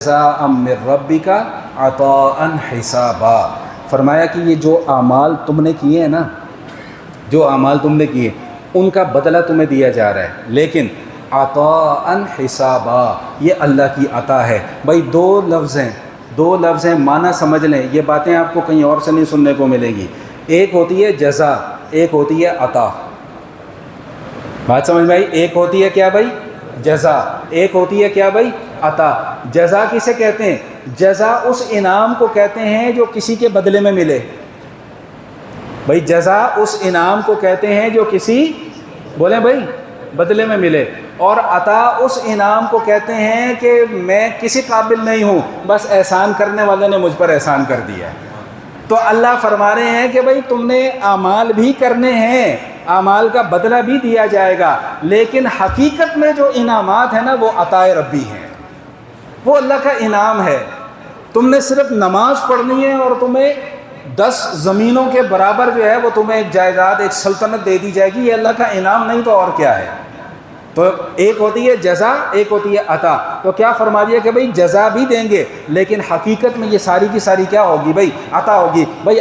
جزاء من ربک عطاء حسابا۔ فرمایا کہ یہ جو اعمال تم نے کیے ہیں نا، جو اعمال تم نے کیے ان کا بدلہ تمہیں دیا جا رہا ہے، لیکن عطاء حسابا، یہ اللہ کی عطا ہے۔ بھائی دو لفظ ہیں، معنی سمجھ لیں، یہ باتیں آپ کو کہیں اور سے نہیں سننے کو ملیں گی۔ ایک ہوتی ہے جزا، ایک ہوتی ہے عطا۔ بات سمجھ میں آئی؟ ایک ہوتی ہے کیا بھائی؟ جزا، ایک ہوتی ہے کیا بھائی؟ عطا۔ جزا کسے کہتے ہیں؟ جزا اس انعام کو کہتے ہیں جو کسی کے بدلے میں ملے۔ بھائی جزا اس انعام کو کہتے ہیں جو کسی، بولیں بھائی، بدلے میں ملے۔ اور عطا اس انعام کو کہتے ہیں کہ میں کسی قابل نہیں ہوں، بس احسان کرنے والے نے مجھ پر احسان کر دیا ہے۔ تو اللہ فرما رہے ہیں کہ بھائی تم نے اعمال بھی کرنے ہیں، اعمال کا بدلہ بھی دیا جائے گا، لیکن حقیقت میں جو انعامات ہیں نا وہ عطائے ربی ہیں، وہ اللہ کا انعام ہے۔ تم نے صرف نماز پڑھنی ہے اور تمہیں 10 زمینوں کے برابر جو ہے وہ تمہیں ایک جائیداد، ایک سلطنت دے دی جائے گی، یہ اللہ کا انعام نہیں تو اور کیا ہے؟ تو ایک ہوتی ہے جزا، ایک ہوتی ہے عطا۔ تو کیا فرما دیا کہ بھئی جزا بھی دیں گے، لیکن حقیقت میں یہ ساری کی ساری کیا ہوگی بھئی؟ عطا ہوگی۔ بھئی